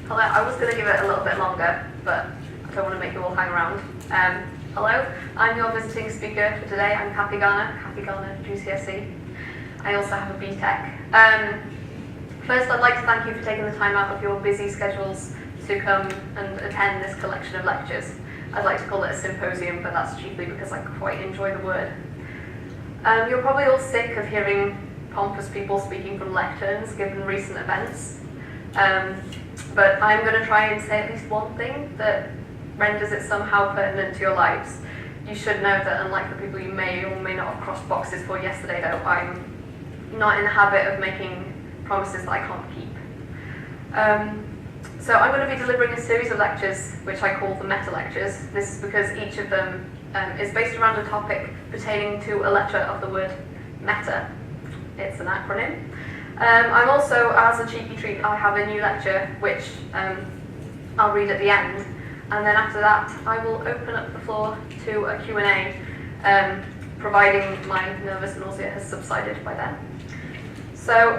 Hello, I was going to give it a little bit longer, but I don't want to make you all hang around. Hello, I'm your visiting speaker for today. I'm Kathy Garner GCSE. I also have a BTEC. First, I'd like to thank you for taking the time out of your busy schedules to come and attend this collection of lectures. I'd like to call it a symposium, but that's chiefly because I quite enjoy the word. You're probably all sick of hearing pompous people speaking from lecterns given recent events. But I'm going to try and say at least one thing that renders it somehow pertinent to your lives. You should know that unlike the people you may or may not have crossed boxes for yesterday, though, I'm not in the habit of making promises that I can't keep. So I'm going to be delivering a series of lectures which I call the MetaLectures. This is because each of them is based around a topic pertaining to a letter of the word meta. It's an acronym. I'm also, as a cheeky treat, I have a new lecture which I'll read at the end, and then after that I will open up the floor to a Q&A, providing my nervous nausea has subsided by then. So,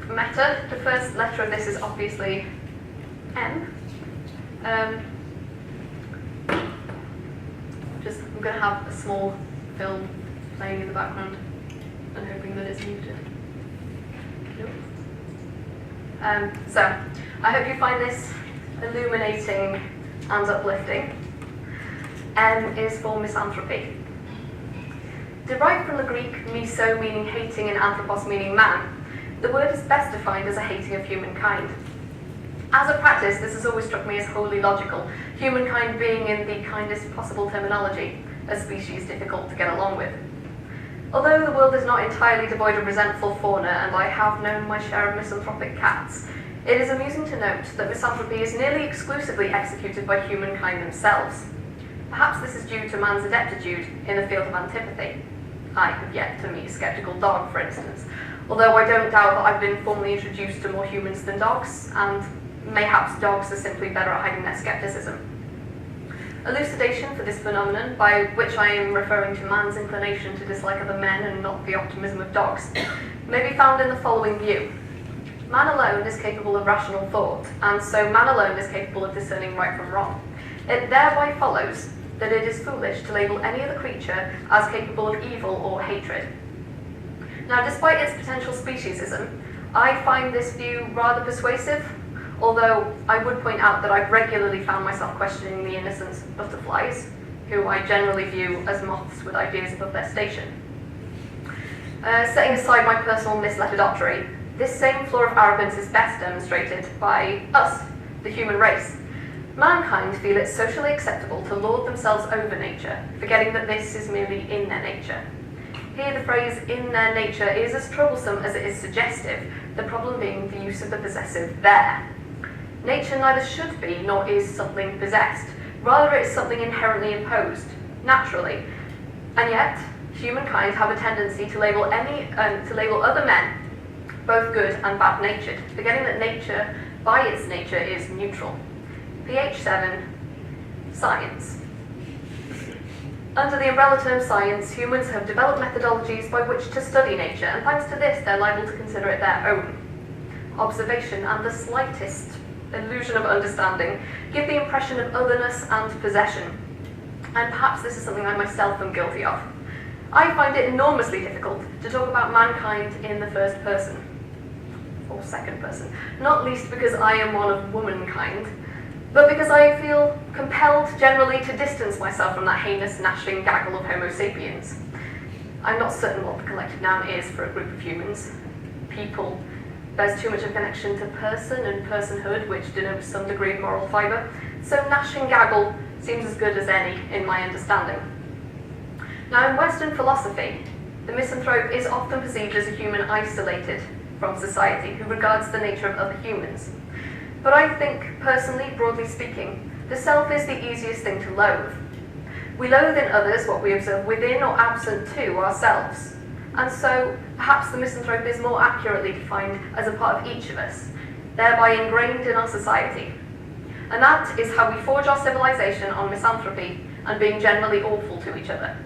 meta, the first letter of this is obviously M. I'm going to have a small film playing in the background and hoping that it's muted. So, I hope you find this illuminating and uplifting. M is for misanthropy. Derived from the Greek miso meaning hating and anthropos meaning man, the word is best defined as a hating of humankind. As a practice, this has always struck me as wholly logical, humankind being in the kindest possible terminology, a species difficult to get along with. Although the world is not entirely devoid of resentful fauna, and I have known my share of misanthropic cats, it is amusing to note that misanthropy is nearly exclusively executed by humankind themselves. Perhaps this is due to man's adeptitude in the field of antipathy. I have yet to meet a sceptical dog, for instance, although I don't doubt that I've been formally introduced to more humans than dogs, and mayhaps dogs are simply better at hiding their skepticism. Elucidation for this phenomenon, by which I am referring to man's inclination to dislike other men and not the optimism of dogs, may be found in the following view. Man alone is capable of rational thought, and so man alone is capable of discerning right from wrong. It thereby follows that it is foolish to label any other creature as capable of evil or hatred. Now, despite its potential speciesism, I find this view rather persuasive, although I would point out that I've regularly found myself questioning the innocence of butterflies, who I generally view as moths with ideas above their station. Setting aside my personal mislepidoptery, this same flaw of arrogance is best demonstrated by us, the human race. Mankind feel it socially acceptable to lord themselves over nature, forgetting that this is merely in their nature. Here the phrase in their nature is as troublesome as it is suggestive, the problem being the use of the possessive there. Nature neither should be nor is something possessed, rather it is something inherently imposed, naturally. And yet, humankind have a tendency to label other men both good and bad-natured, forgetting that nature, by its nature, is neutral. PH7, science. Under the umbrella term science, humans have developed methodologies by which to study nature, and thanks to this, they're liable to consider it their own. Observation and the slightest illusion of understanding give the impression of otherness and possession. And perhaps this is something I myself am guilty of. I find it enormously difficult to talk about mankind in the first person, or second person, not least because I am one of womankind, but because I feel compelled generally to distance myself from that heinous gnashing gaggle of Homo sapiens. I'm not certain what the collective noun is for a group of humans. People bears too much of a connection to person and personhood, which denotes some degree of moral fibre, so gnashing gaggle seems as good as any in my understanding. Now, in Western philosophy, the misanthrope is often perceived as a human isolated from society who regards the nature of other humans. But I think, personally, broadly speaking, the self is the easiest thing to loathe. We loathe in others what we observe within or absent to ourselves. And so, perhaps the misanthrope is more accurately defined as a part of each of us, thereby ingrained in our society. And that is how we forge our civilization on misanthropy and being generally awful to each other.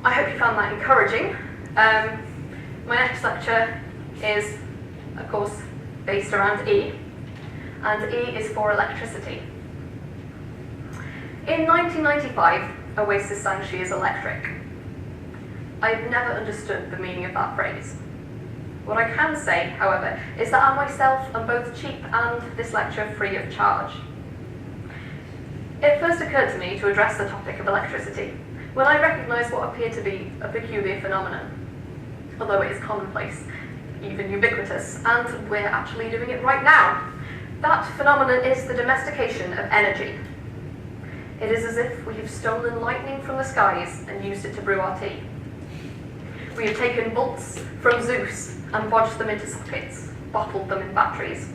I hope you found that encouraging. My next lecture is, of course, based around E, and E is for electricity. In 1995, Oasis sang She is Electric. I've never understood the meaning of that phrase. What I can say, however, is that I myself am both cheap and this lecture free of charge. It first occurred to me to address the topic of electricity when I recognised what appeared to be a peculiar phenomenon, although it is commonplace, even ubiquitous, and we're actually doing it right now. That phenomenon is the domestication of energy. It is as if we have stolen lightning from the skies and used it to brew our tea. We have taken bolts from Zeus and bodged them into sockets, bottled them in batteries.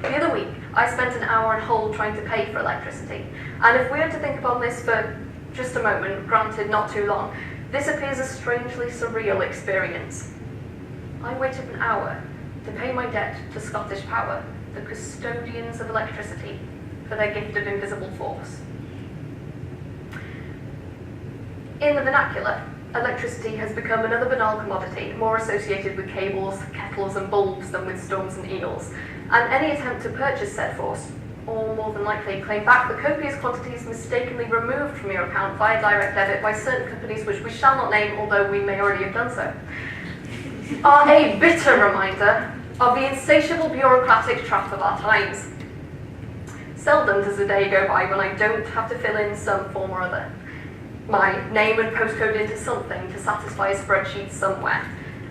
The other week, I spent an hour in Hull trying to pay for electricity, and if we were to think upon this for just a moment, granted not too long, this appears a strangely surreal experience. I waited an hour to pay my debt to Scottish Power, the custodians of electricity, for their gift of invisible force. In the vernacular, electricity has become another banal commodity, more associated with cables, kettles and bulbs than with storms and eels, and any attempt to purchase said force, or more than likely claim back the copious quantities mistakenly removed from your account via direct debit by certain companies which we shall not name, although we may already have done so, are a bitter reminder of the insatiable bureaucratic trap of our times. Seldom does a day go by when I don't have to fill in some form or other, my name and postcode into something to satisfy a spreadsheet somewhere.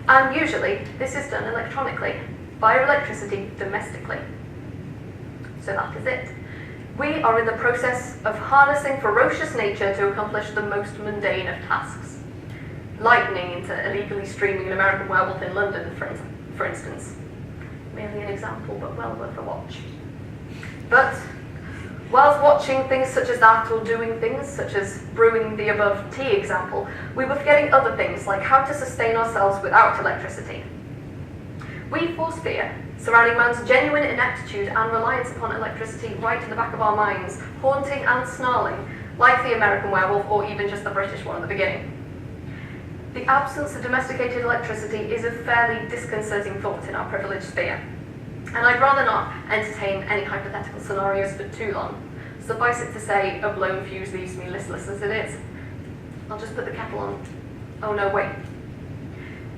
And usually, this is done electronically, via electricity domestically. So that is it. We are in the process of harnessing ferocious nature to accomplish the most mundane of tasks. Lightning into illegally streaming an American Werewolf in London, for instance. Merely an example, but well worth a watch. But whilst watching things such as that, or doing things such as brewing the above tea example, we were forgetting other things like how to sustain ourselves without electricity. We force fear surrounding man's genuine ineptitude and reliance upon electricity right to the back of our minds, haunting and snarling, like the American Werewolf or even just the British one at the beginning. The absence of domesticated electricity is a fairly disconcerting thought in our privileged sphere, and I'd rather not entertain any hypothetical scenarios for too long. Suffice it to say, a blown fuse leaves me listless as it is. I'll just put the kettle on. Oh no, wait.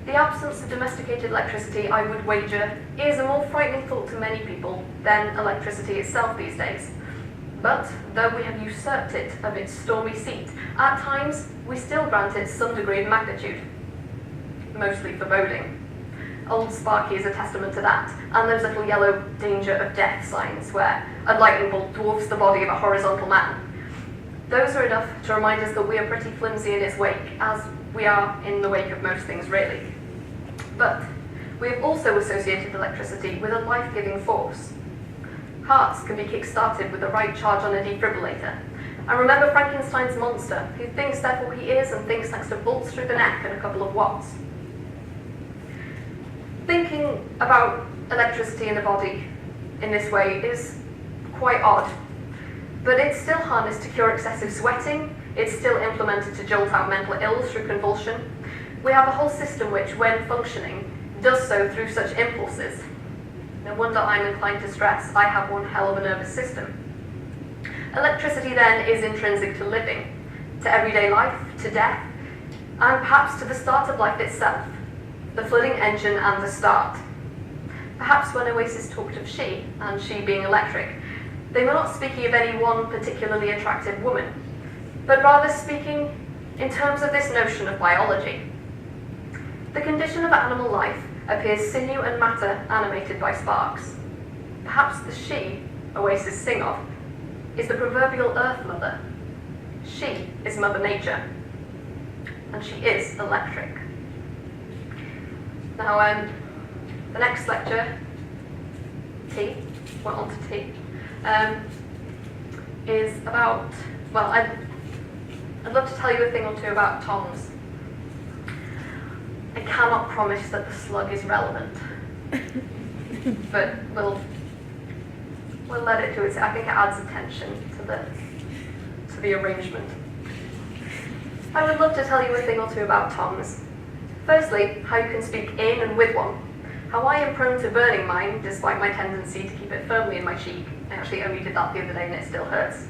The absence of domesticated electricity, I would wager, is a more frightening thought to many people than electricity itself these days. But, though we have usurped it of its stormy seat, at times we still grant it some degree of magnitude. Mostly foreboding. Old Sparky is a testament to that, and those little yellow danger of death signs where a lightning bolt dwarfs the body of a horizontal man. Those are enough to remind us that we are pretty flimsy in its wake, as we are in the wake of most things really. But we have also associated electricity with a life-giving force. Hearts can be kick-started with the right charge on a defibrillator. And remember Frankenstein's monster, who thinks therefore he is and thinks thanks to bolts through the neck and a couple of watts. Thinking about electricity in the body in this way is quite odd, but it's still harnessed to cure excessive sweating, it's still implemented to jolt out mental ills through convulsion. We have a whole system which, when functioning, does so through such impulses. No wonder I'm inclined to stress I have one hell of a nervous system. Electricity then is intrinsic to living, to everyday life, to death, and perhaps to the start of life itself, the flooding engine and the start. Perhaps when Oasis talked of she, and she being electric, they were not speaking of any one particularly attractive woman, but rather speaking in terms of this notion of biology. The condition of animal life appears sinew and matter animated by sparks. Perhaps the she Oasis sing of is the proverbial Earth Mother. She is Mother Nature, and she is electric. Now, the next lecture, tea, we're on to tea, is about, well, I'd love to tell you a thing or two about Toms. I cannot promise that the slug is relevant, but we'll let it do its. I think it adds attention to the arrangement. I would love to tell you a thing or two about Toms. Firstly, how you can speak in and with one. How I am prone to burning mine, despite my tendency to keep it firmly in my cheek. I actually only did that the other day and it still hurts.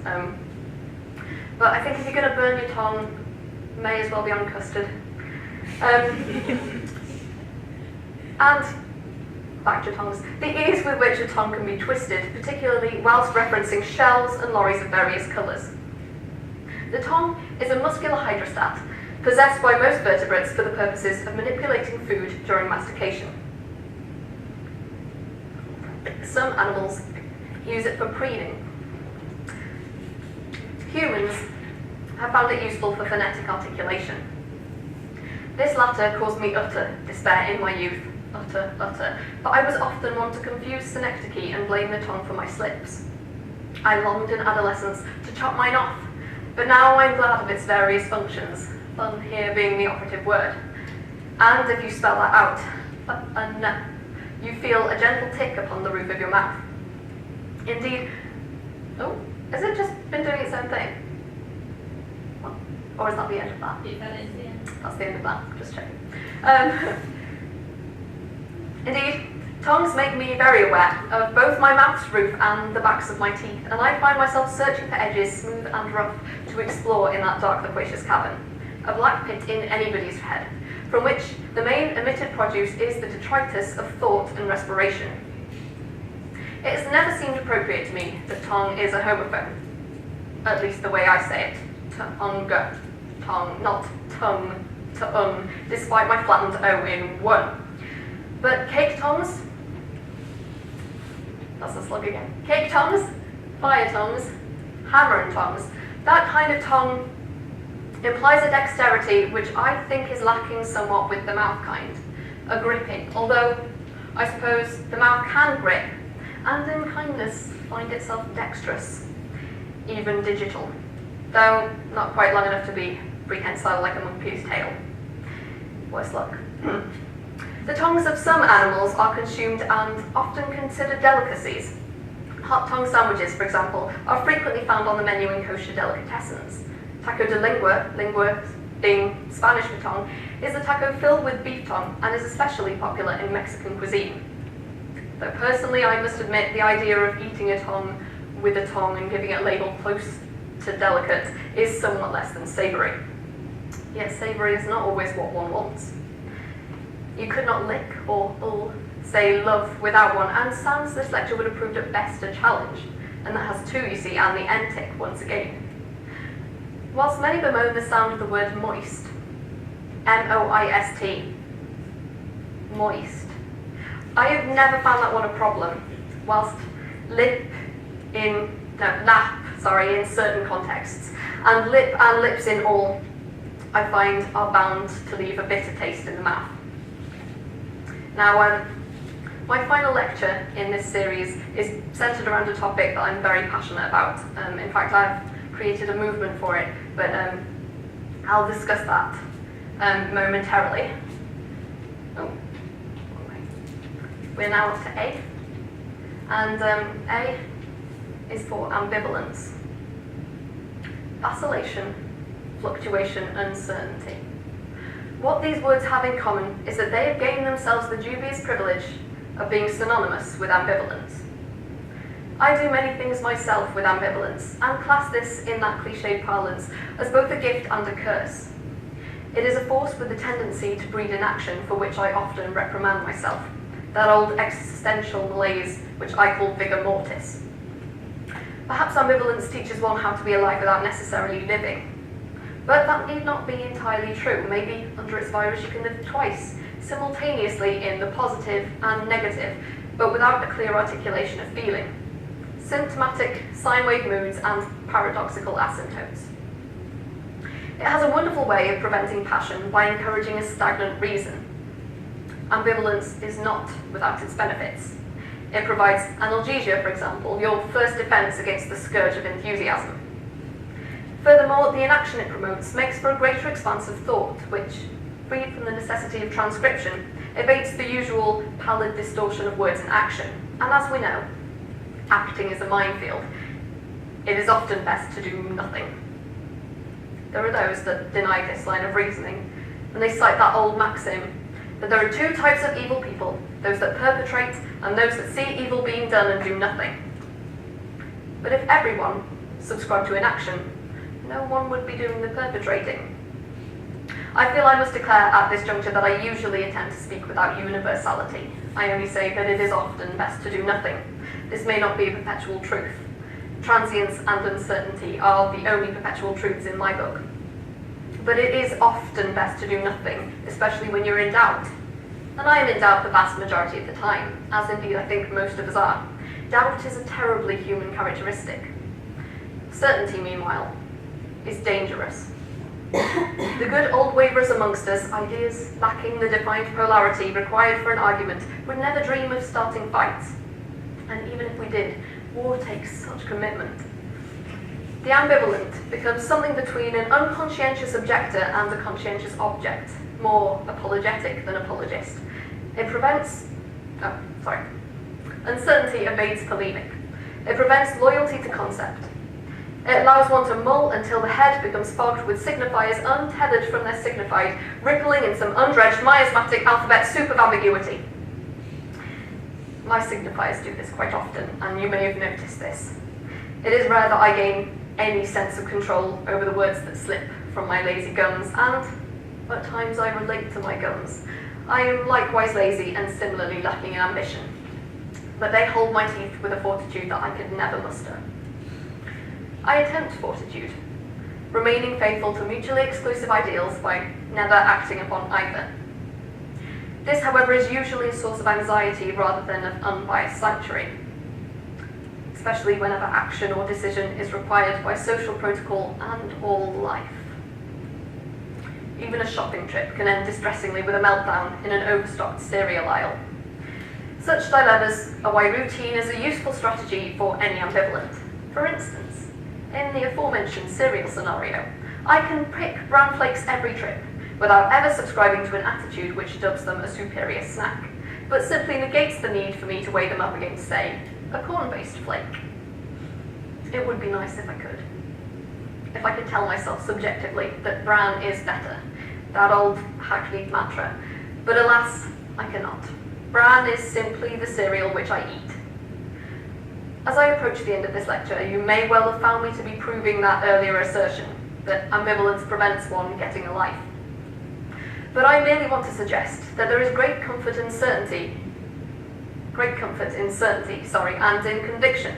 But I think if you're going to burn your tongue, may as well be on custard. And back to tongues. The ease with which a tongue can be twisted, particularly whilst referencing shells and lorries of various colours. The tongue is a muscular hydrostat, possessed by most vertebrates for the purposes of manipulating food during mastication. Some animals use it for preening. Humans have found it useful for phonetic articulation. This latter caused me utter despair in my youth. Utter. But I was often one to confuse synecdoche and blame the tongue for my slips. I longed in adolescence to chop mine off, but now I'm glad of its various functions, fun here being the operative word. And if you spell that out, you feel a gentle tick upon the roof of your mouth. Indeed, has it just been doing its own thing? Or is that the end of that? That is the end. That's the end of that, just checking. Indeed, tongues make me very aware of both my mouth's roof and the backs of my teeth, and I find myself searching for edges, smooth and rough, to explore in that dark loquacious cavern, a black pit in anybody's head, from which the main emitted produce is the detritus of thought and respiration. It has never seemed appropriate to me that tongue is a homophone, at least the way I say it. Tongue, not tongue, despite my flattened O in one. But cake tongues, that's a slug again. Cake tongues, fire tongues, hammer and tongues, that kind of tongue implies a dexterity which I think is lacking somewhat with the mouth kind, a gripping, although I suppose the mouth can grip, and in kindness find itself dexterous, even digital, though not quite long enough to be prehensile like a monkey's tail. Worse luck. The tongues of some animals are consumed and often considered delicacies. Hot tongue sandwiches, for example, are frequently found on the menu in kosher delicatessens. Taco de lingua being Spanish for tongue, is a taco filled with beef tongue and is especially popular in Mexican cuisine. Though personally, I must admit, the idea of eating a tongue with a tongue and giving it a label close to delicate is somewhat less than savoury. Yet savoury is not always what one wants. You could not lick or say love without one, and sans this lecture would have proved at best a challenge, and that has two, you see, and the n-tick once again. Whilst many bemoan the sound of the word moist, M-O-I-S-T, moist, I have never found that one a problem, whilst lap in certain contexts, and lip and lips in all, I find are bound to leave a bitter taste in the mouth. Now, my final lecture in this series is centered around a topic that I'm very passionate about. In fact, I've created a movement for it, but I'll discuss that momentarily. We're now up to A, and A is for ambivalence, vacillation, fluctuation, uncertainty. What these words have in common is that they have gained themselves the dubious privilege of being synonymous with ambivalence. I do many things myself with ambivalence, and class this in that cliched parlance as both a gift and a curse. It is a force with the tendency to breed inaction for which I often reprimand myself, that old existential malaise which I call vigor mortis. Perhaps ambivalence teaches one how to be alive without necessarily living. But that need not be entirely true. Maybe under its virus you can live twice, simultaneously in the positive and negative, but without a clear articulation of feeling. Symptomatic sine wave moods and paradoxical asymptotes. It has a wonderful way of preventing passion by encouraging a stagnant reason. Ambivalence is not without its benefits. It provides analgesia, for example, your first defense against the scourge of enthusiasm. Furthermore, the inaction it promotes makes for a greater expanse of thought, which, freed from the necessity of transcription, evades the usual pallid distortion of words and action. And as we know, acting is a minefield. It is often best to do nothing. There are those that deny this line of reasoning, And they cite that old maxim that there are two types of evil people, those that perpetrate and those that see evil being done and do nothing. But if everyone subscribed to inaction, no one would be doing the perpetrating. I feel I must declare at this juncture that I usually attempt to speak without universality. I only say that it is often best to do nothing. This may not be a perpetual truth. Transience and uncertainty are the only perpetual truths in my book. But it is often best to do nothing, especially when you're in doubt. And I am in doubt the vast majority of the time, as indeed I think most of us are. Doubt is a terribly human characteristic. Certainty, meanwhile, is dangerous. The good old waverers amongst us, ideas lacking the defined polarity required for an argument, would never dream of starting fights. And even if we did, war takes such commitment. The ambivalent becomes something between an unconscientious objector and a conscientious object, more apologetic than apologist. It prevents... Uncertainty evades polemic. It prevents loyalty to concept. It allows one to mull until the head becomes fogged with signifiers untethered from their signified, rippling in some undredged miasmatic alphabet soup of ambiguity. My signifiers do this quite often, and you may have noticed this. It is rare that I gain any sense of control over the words that slip from my lazy gums, and at times I relate to my gums. I am likewise lazy and similarly lacking in ambition, but they hold my teeth with a fortitude that I could never muster. I attempt fortitude, remaining faithful to mutually exclusive ideals by never acting upon either. This, however, is usually a source of anxiety rather than of unbiased sanctuary, especially whenever action or decision is required by social protocol and all life. Even a shopping trip can end distressingly with a meltdown in an overstocked cereal aisle. Such dilemmas are why routine is a useful strategy for any ambivalent. For instance, in the aforementioned cereal scenario, I can pick bran flakes every trip without ever subscribing to an attitude which dubs them a superior snack, but simply negates the need for me to weigh them up against, say, a corn-based flake. It would be nice if I could. If I could tell myself subjectively that bran is better, that old hackneyed mantra. But alas, I cannot. Bran is simply the cereal which I eat. As I approach the end of this lecture, you may well have found me to be proving that earlier assertion, that ambivalence prevents one getting a life. But I merely want to suggest that there is great comfort in certainty, and in conviction.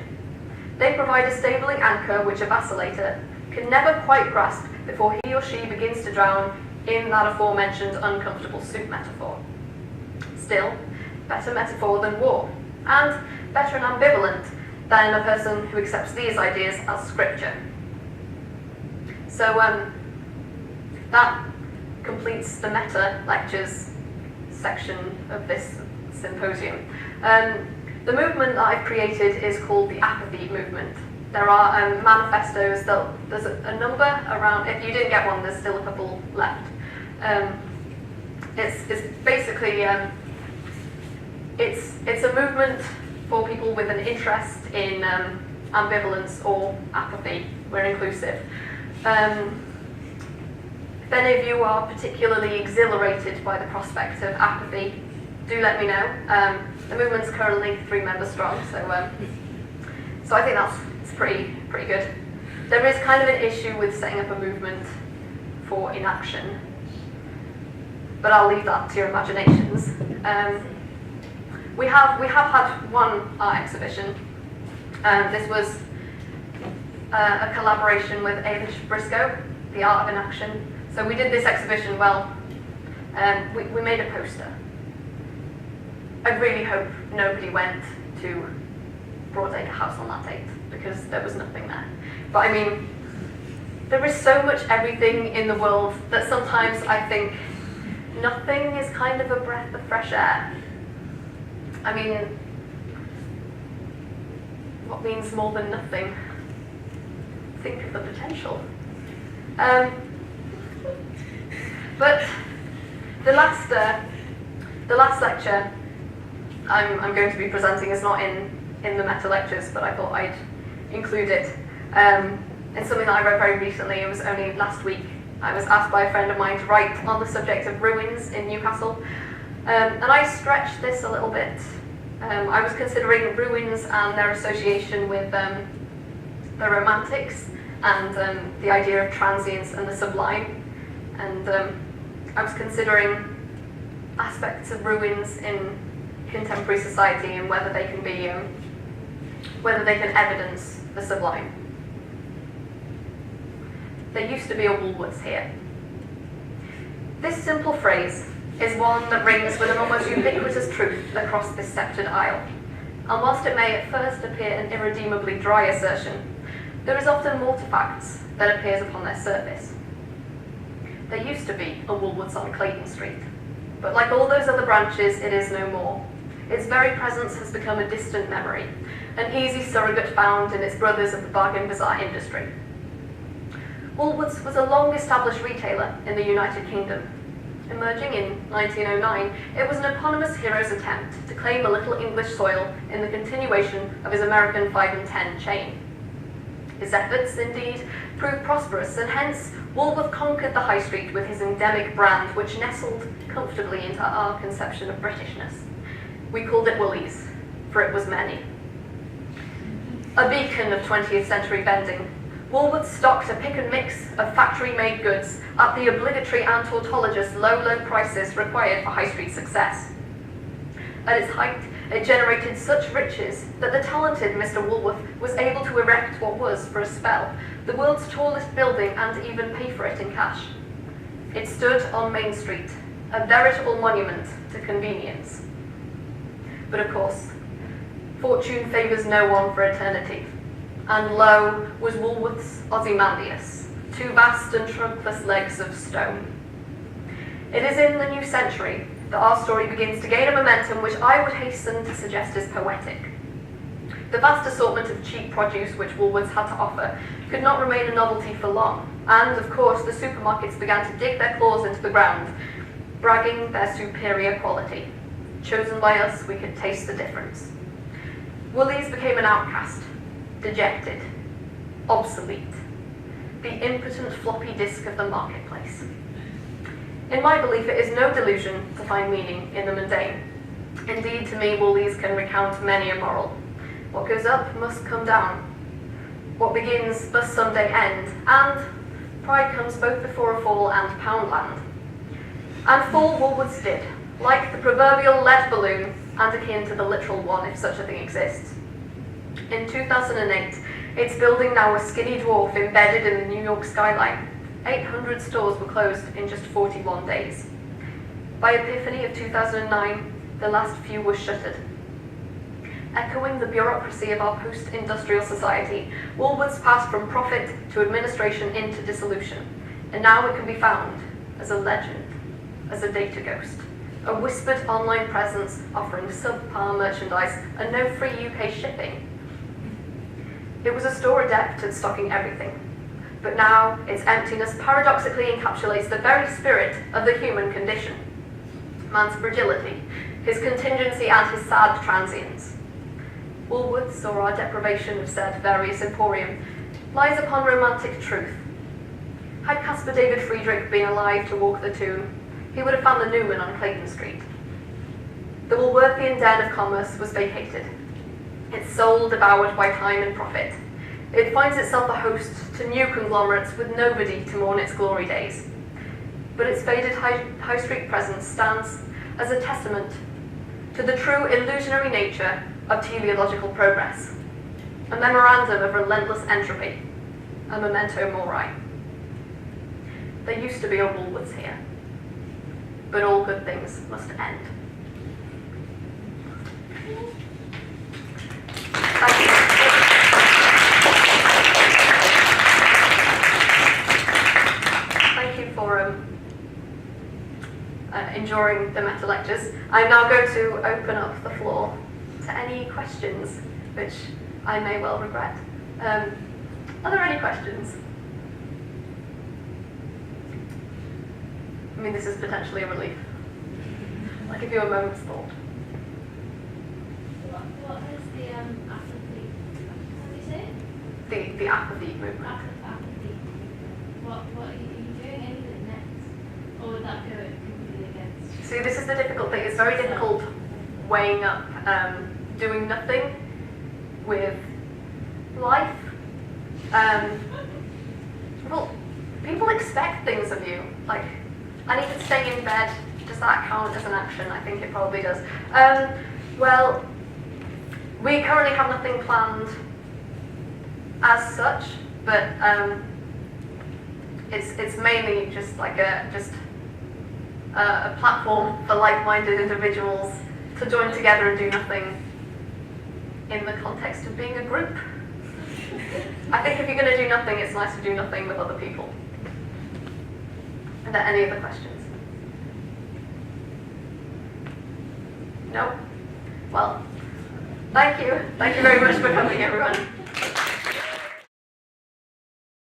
They provide a stabling anchor which a vacillator can never quite grasp before he or she begins to drown in that aforementioned uncomfortable soup metaphor. Still, better metaphor than war, and better an ambivalent than a person who accepts these ideas as scripture. So that completes the MetaLectures section of this symposium. The movement that I've created is called the apathy movement. There are manifestos, there's a number around. If you didn't get one, there's still a couple left. It's basically, it's a movement for people with an interest in ambivalence or apathy. We're inclusive. If any of you are particularly exhilarated by the prospect of apathy, do let me know. The movement's currently 3 members strong, so I think that's pretty good. There is kind of an issue with setting up a movement for inaction, but I'll leave that to your imaginations. We have had one art exhibition. This was a collaboration with Avish Briscoe, The Art of Inaction. So we did this exhibition, we made a poster. I really hope nobody went to Broadacre House on that date, because there was nothing there. But I mean, there is so much everything in the world that sometimes I think nothing is kind of a breath of fresh air. I mean, what means more than nothing? Think of the potential. But the last lecture I'm going to be presenting is not in the MetaLectures, but I thought I'd include it. It's something that I wrote very recently. It was only last week I was asked by a friend of mine to write on the subject of ruins in Newcastle, and I stretched this a little bit. I was considering ruins and their association with the Romantics and the idea of transience and the sublime, and I was considering aspects of ruins in contemporary society and whether they can be, whether they can evidence the sublime. There used to be a Woolworths here. This simple phrase is one that rings with an almost ubiquitous truth across this sceptred aisle. And whilst it may at first appear an irredeemably dry assertion, there is often more to facts that appears upon their surface. There used to be a Woolworths on Clayton Street, but like all those other branches, it is no more. Its very presence has become a distant memory, an easy surrogate found in its brothers of the bargain bazaar industry. Woolworths was a long-established retailer in the United Kingdom. Emerging in 1909, it was an eponymous hero's attempt to claim a little English soil in the continuation of his American 5 and 10 chain. His efforts, indeed, proved prosperous, and hence Woolworth conquered the high street with his endemic brand, which nestled comfortably into our conception of Britishness. We called it Woolies, for it was many. A beacon of 20th century vending, Woolworths stocked a pick and mix of factory-made goods at the obligatory and tautologous low prices required for high street success. At its height, it generated such riches that the talented Mr. Woolworth was able to erect what was, for a spell, the world's tallest building and even pay for it in cash. It stood on Main Street, a veritable monument to convenience. But of course, fortune favours no one for eternity. And lo was Woolworth's Ozymandias, two vast and trunkless legs of stone. It is in the new century that our story begins to gain a momentum which I would hasten to suggest is poetic. The vast assortment of cheap produce which Woolworths had to offer could not remain a novelty for long, and of course the supermarkets began to dig their claws into the ground, bragging their superior quality. Chosen by us, we could taste the difference. Woolies became an outcast, dejected, obsolete, the impotent floppy disk of the marketplace. In my belief, it is no delusion to find meaning in the mundane. Indeed, to me, Woolies can recount many a moral. What goes up must come down. What begins must someday end, and pride comes both before a fall and Poundland. And fall Woolworths did, like the proverbial lead balloon, and akin to the literal one if such a thing exists. In 2008, its building now a skinny dwarf embedded in the New York skyline. 800 stores were closed in just 41 days. By Epiphany of 2009, the last few were shuttered. Echoing the bureaucracy of our post-industrial society, Woolworths passed from profit to administration into dissolution, and now it can be found as a legend, as a data ghost, a whispered online presence offering subpar merchandise and no free UK shipping. It was a store adept at stocking everything, but now its emptiness paradoxically encapsulates the very spirit of the human condition. Man's fragility, his contingency and his sad transience. Woolworths, or our deprivation of said various emporium, lies upon romantic truth. Had Caspar David Friedrich been alive to walk the tomb, he would have found the Newman on Clayton Street. The Woolworthian den of commerce was vacated, its soul devoured by time and profit. It finds itself a host to new conglomerates with nobody to mourn its glory days. But its faded high street presence stands as a testament to the true illusionary nature of teleological progress, a memorandum of relentless entropy, a memento mori. There used to be a Woolworths here, but all good things must end. Thank you. Thank you for enjoying the MetaLectures. I'm now going to open up the floor to any questions, which I may well regret. Are there any questions? I mean, this is potentially a relief. I'll give you a moment's thought. What is the apathy? How do you say it? The apathy movement. Apathy. What are you doing in Or would that go completely against? See, this is the difficult thing. It's very difficult weighing up doing nothing with life. Well, people expect things of you. Like, I need to stay in bed. Does that count as an action? I think it probably does. Well, we currently have nothing planned as such, but it's mainly just like a platform for like-minded individuals to join together and do nothing in the context of being a group. I think if you're going to do nothing, it's nice to do nothing with other people. Are there any other questions? No? Well, thank you. Thank you very much for coming, everyone.